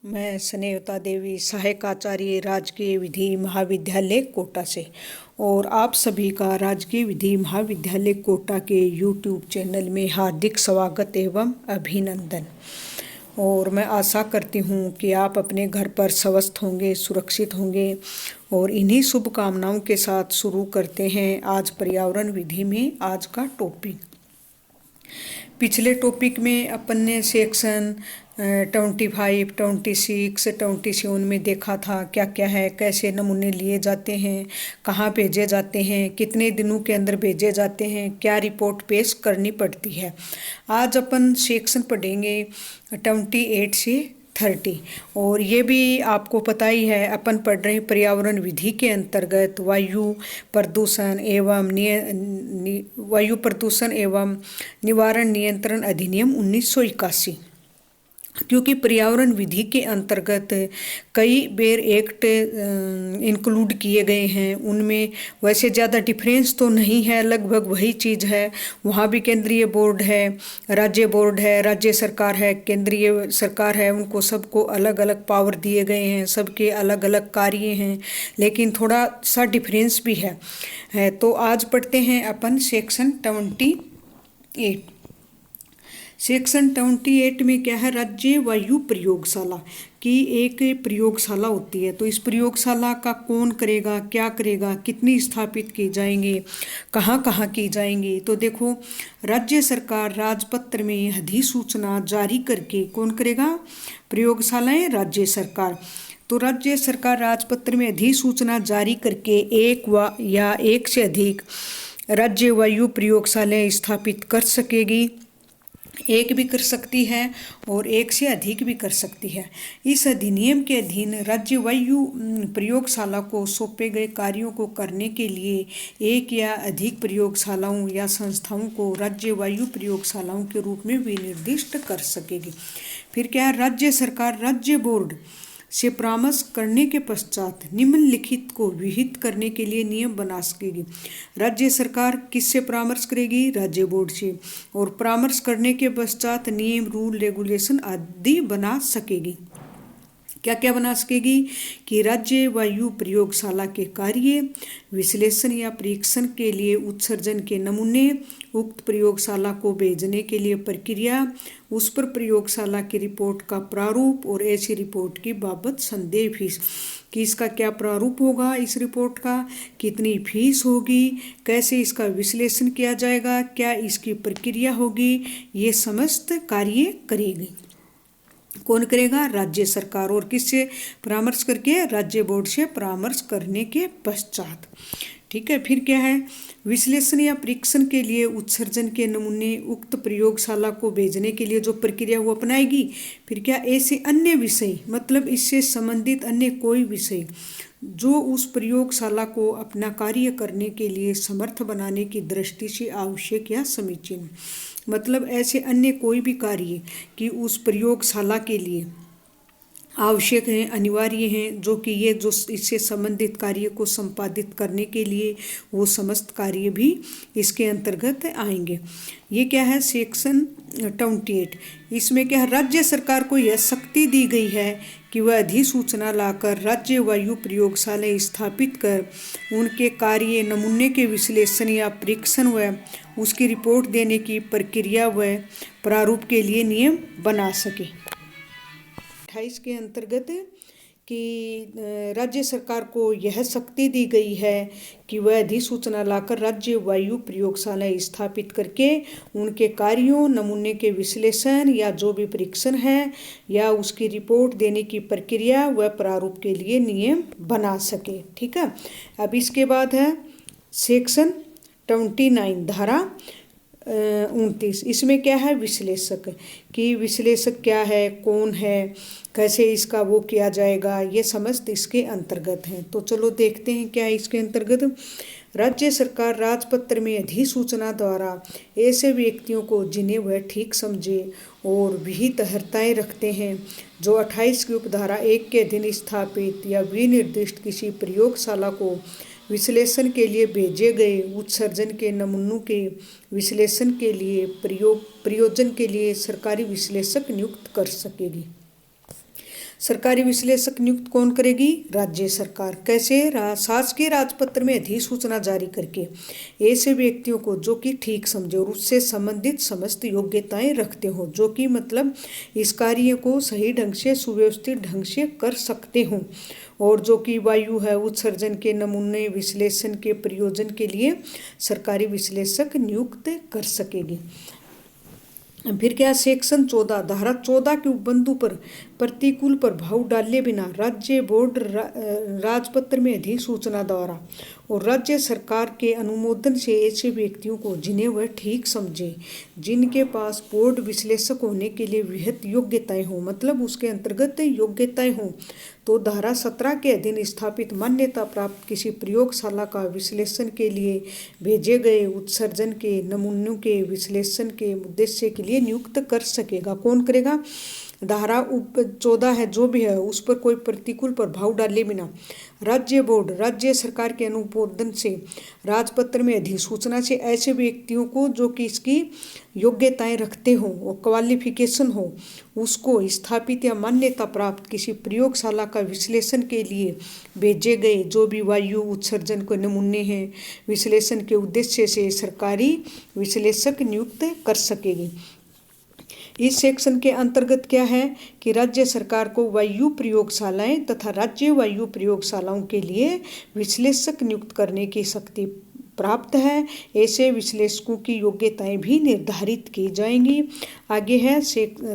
मैं स्नेहता देवी, सहायक आचार्य, राजकीय विधि महाविद्यालय कोटा से। और आप सभी का राजकीय विधि महाविद्यालय कोटा के यूट्यूब चैनल में हार्दिक स्वागत एवं अभिनंदन। और मैं आशा करती हूँ कि आप अपने घर पर स्वस्थ होंगे, सुरक्षित होंगे। और इन्हीं शुभकामनाओं के साथ शुरू करते हैं आज पर्यावरण विधि में आज का टॉपिक। पिछले टॉपिक में अपन ने सेक्शन 25, 26, 27 में देखा था क्या क्या है, कैसे नमूने लिए जाते हैं, कहाँ भेजे जाते हैं, कितने दिनों के अंदर भेजे जाते हैं, क्या रिपोर्ट पेश करनी पड़ती है। आज अपन सेक्शन पढ़ेंगे 28 से 30। और ये भी आपको पता ही है, अपन पढ़ रहे हैं पर्यावरण विधि के अंतर्गत वायु प्रदूषण एवं निवारण नियंत्रण अधिनियम 1981। क्योंकि पर्यावरण विधि के अंतर्गत कई बेर एक्ट इंक्लूड किए गए हैं, उनमें वैसे ज़्यादा डिफरेंस तो नहीं है, लगभग वही चीज़ है। वहाँ भी केंद्रीय बोर्ड है, राज्य सरकार है, केंद्रीय सरकार है, उनको सबको अलग अलग पावर दिए गए हैं, सबके अलग अलग कार्य हैं, लेकिन थोड़ा सा डिफरेंस भी है। तो आज पढ़ते हैं अपन सेक्शन 28। सेक्शन 28 में क्या है, राज्य वायु प्रयोगशाला की एक प्रयोगशाला होती है। तो इस प्रयोगशाला का कौन करेगा, क्या करेगा, कितनी स्थापित की जाएंगी, कहाँ कहाँ की जाएंगी। तो देखो, राज्य सरकार राजपत्र में अधिसूचना जारी करके कौन करेगा, प्रयोगशालाएं राज्य सरकार। तो राज्य सरकार राजपत्र में अधिसूचना जारी करके एक से अधिक राज्य वायु प्रयोगशालाएं स्थापित कर सकेगी। एक भी कर सकती है और एक से अधिक भी कर सकती है। इस अधिनियम के अधीन राज्य वायु प्रयोगशाला को सौंपे गए कार्यों को करने के लिए एक या अधिक प्रयोगशालाओं या संस्थाओं को राज्य वायु प्रयोगशालाओं के रूप में विनिर्दिष्ट कर सकेगी। फिर क्या है, राज्य सरकार राज्य बोर्ड से परामर्श करने के पश्चात निम्नलिखित को विहित करने के लिए नियम बना सकेगी। राज्य सरकार किससे परामर्श करेगी, राज्य बोर्ड से। और परामर्श करने के पश्चात नियम, रूल, रेगुलेशन आदि बना सकेगी। क्या क्या बना सकेगी कि राज्य वायु प्रयोगशाला के कार्य, विश्लेषण या परीक्षण के लिए उत्सर्जन के नमूने, उक्त प्रयोगशाला को भेजने के लिए प्रक्रिया, उस पर प्रयोगशाला की रिपोर्ट का प्रारूप और ऐसी रिपोर्ट की बाबत संदेह फीस कि इसका क्या प्रारूप होगा, इस रिपोर्ट का कितनी फीस होगी, कैसे इसका विश्लेषण किया जाएगा, क्या इसकी प्रक्रिया होगी, ये समस्त कार्य करेगी। कौन करेगा, राज्य सरकार। और किससे परामर्श करके, राज्य बोर्ड से परामर्श करने के पश्चात। ठीक है। फिर क्या है, विश्लेषण या परीक्षण के लिए उत्सर्जन के नमूने उक्त प्रयोगशाला को भेजने के लिए जो प्रक्रिया वो अपनाएगी। फिर क्या, ऐसे अन्य विषय, मतलब इससे संबंधित अन्य कोई विषय जो उस प्रयोगशाला को अपना कार्य करने के लिए समर्थ बनाने की दृष्टि से आवश्यक या समीचीन, मतलब ऐसे अन्य कोई भी कार्य कि उस प्रयोगशाला के लिए आवश्यक हैं, अनिवार्य हैं, जो कि ये जो इससे संबंधित कार्य को संपादित करने के लिए वो समस्त कार्य भी इसके अंतर्गत आएंगे। ये क्या है, सेक्शन 28। इसमें क्या है, राज्य सरकार को यह शक्ति दी गई है कि वह अधिसूचना लाकर राज्य वायु प्रयोगशालाएं स्थापित कर उनके कार्य, नमूने के विश्लेषण या परीक्षण व उसकी रिपोर्ट देने की प्रक्रिया व प्रारूप के लिए नियम बना सके। 28 के अंतर्गत कि राज्य सरकार को यह शक्ति दी गई है कि वह अधिसूचना लाकर राज्य वायु प्रयोगशालाएं स्थापित करके उनके कार्यों, नमूने के विश्लेषण या जो भी परीक्षण है या उसकी रिपोर्ट देने की प्रक्रिया व प्रारूप के लिए नियम बना सके। ठीक है। अब इसके बाद है सेक्शन 29, धारा 29। इसमें क्या है, विश्लेषक कि विश्लेषक क्या है, कौन है, कैसे इसका वो किया जाएगा, ये समस्त इसके अंतर्गत हैं। तो चलो देखते हैं क्या है इसके अंतर्गत। राज्य सरकार राजपत्र में अधिसूचना द्वारा ऐसे व्यक्तियों को जिन्हें वह ठीक समझे और विहित अर्हताएं रखते हैं जो 28 की उपधारा 1 के अधीन स्थापित या विनिर्दिष्ट किसी प्रयोगशाला को विश्लेषण के लिए भेजे गए उत्सर्जन के नमूनों के विश्लेषण के लिए प्रयोजन के लिए सरकारी विश्लेषक नियुक्त कर सकेगी। सरकारी विश्लेषक नियुक्त कौन करेगी? राज्य सरकार। कैसे? शासकीय राजपत्र में अधिसूचना जारी करके ऐसे व्यक्तियों को जो कि ठीक समझे और उससे संबंधित समस्त योग्यताएं रखते हो, जो कि मतलब इस कार्य को सही ढंग से सुव्यवस्थित ढंग से कर सकते हों, और जो कि वायु है उत्सर्जन के नमूने विश्लेषण के प्रयोजन के लिए सरकारी विश्लेषक नियुक्त कर सकेगी। फिर क्या? सेक्शन 14, धारा 14 के उपबंधु पर प्रतिकूल प्रभाव डाले बिना राज्य बोर्ड राजपत्र में अधिसूचना द्वारा और राज्य सरकार के अनुमोदन से ऐसे व्यक्तियों को जिन्हें वह ठीक समझे, जिनके पास बोर्ड विश्लेषक होने के लिए विहित योग्यताएं हों, मतलब उसके अंतर्गत योग्यताएं हों, तो धारा 17 के अधीन स्थापित मान्यता प्राप्त किसी प्रयोगशाला का विश्लेषण के लिए भेजे गए उत्सर्जन के नमूनों के विश्लेषण के उद्देश्य के लिए नियुक्त कर सकेगा। कौन करेगा? धारा 14 है जो भी है उस पर कोई प्रतिकूल प्रभाव डाले बिना राज्य बोर्ड राज्य सरकार के अनुमोदन से राजपत्र में अधिसूचना से ऐसे व्यक्तियों को जो कि इसकी योग्यताएं रखते हों और क्वालिफिकेशन हो, उसको स्थापित या मान्यता प्राप्त किसी प्रयोगशाला का विश्लेषण के लिए भेजे गए जो भी वायु उत्सर्जन के नमूने हैं विश्लेषण के उद्देश्य से सरकारी विश्लेषक नियुक्त कर सकेगी। इस सेक्शन के अंतर्गत क्या है कि राज्य सरकार को वायु प्रयोगशालाएं तथा राज्य वायु प्रयोगशालाओं के लिए विश्लेषक नियुक्त करने की शक्ति प्राप्त है। ऐसे विश्लेषकों की योग्यताएं भी निर्धारित की जाएंगी। आगे है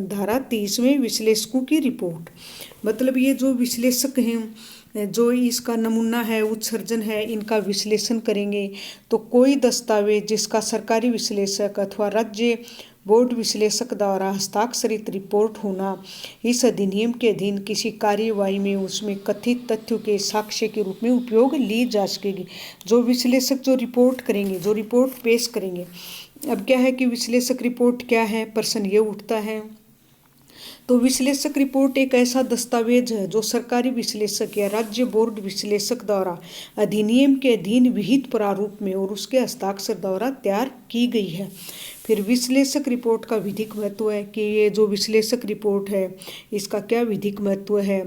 धारा 30 में विश्लेषकों की रिपोर्ट। मतलब ये जो विश्लेषक हैं जो इसका नमूना है उत्सर्जन है इनका विश्लेषण करेंगे, तो कोई दस्तावेज जिसका सरकारी विश्लेषक अथवा राज्य बोर्ड विश्लेषक द्वारा हस्ताक्षरित रिपोर्ट होना इस अधिनियम के अधीन किसी कार्यवाही में उसमें कथित तथ्यों के साक्ष्य के रूप में उपयोग ली जा सकेगी। जो विश्लेषक जो रिपोर्ट करेंगे, जो रिपोर्ट पेश करेंगे, अब क्या है कि विश्लेषक रिपोर्ट क्या है, प्रश्न ये उठता है। तो विश्लेषक रिपोर्ट एक ऐसा दस्तावेज है जो सरकारी विश्लेषक या राज्य बोर्ड विश्लेषक द्वारा अधिनियम के अधीन विहित प्रारूप में और उसके हस्ताक्षर द्वारा तैयार की गई है। फिर विश्लेषक रिपोर्ट का विधिक महत्व है कि ये जो विश्लेषक रिपोर्ट है इसका क्या विधिक महत्व है।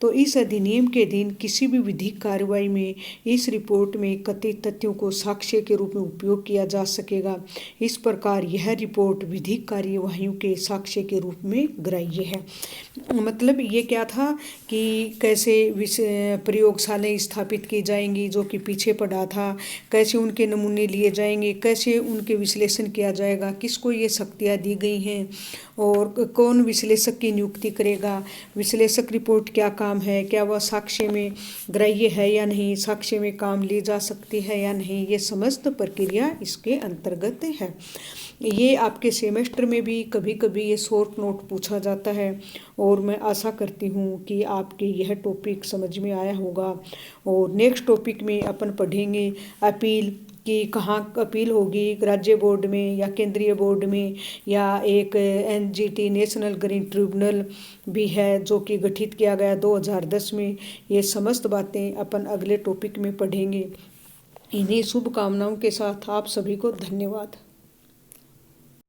तो इस अधिनियम के अधीन किसी भी विधिक कार्रवाई में इस रिपोर्ट में कथित तथ्यों को साक्ष्य के रूप में उपयोग किया जा सकेगा। इस प्रकार यह रिपोर्ट विधिक कार्यवाहियों के साक्ष्य के रूप में ग्राह्य है। मतलब ये क्या था कि कैसे प्रयोगशालाएं स्थापित की जाएंगी, जो कि पीछे पड़ा था, कैसे उनके नमूने लिए जाएंगे, कैसे उनके विश्लेषण किया जाएगा, किसको ये शक्तियाँ दी गई हैं और कौन विश्लेषक की नियुक्ति करेगा, विश्लेषक रिपोर्ट क्या काम है, क्या वह साक्ष्य में ग्राह्य है या नहीं, साक्ष्य में काम ली जा सकती है या नहीं, ये समस्त प्रक्रिया इसके अंतर्गत है। ये आपके सेमेस्टर में भी कभी कभी ये शॉर्ट नोट पूछा जाता है और मैं आशा करती हूँ कि आपके यह टॉपिक समझ में आया होगा। और नेक्स्ट टॉपिक में अपन पढ़ेंगे अपील कि कहाँ अपील होगी, राज्य बोर्ड में या केंद्रीय बोर्ड में, या एक NGT नेशनल ग्रीन ट्रिब्यूनल भी है जो कि गठित किया गया 2010 में। ये समस्त बातें अपन अगले टॉपिक में पढ़ेंगे। इन्हीं शुभकामनाओं के साथ आप सभी को धन्यवाद।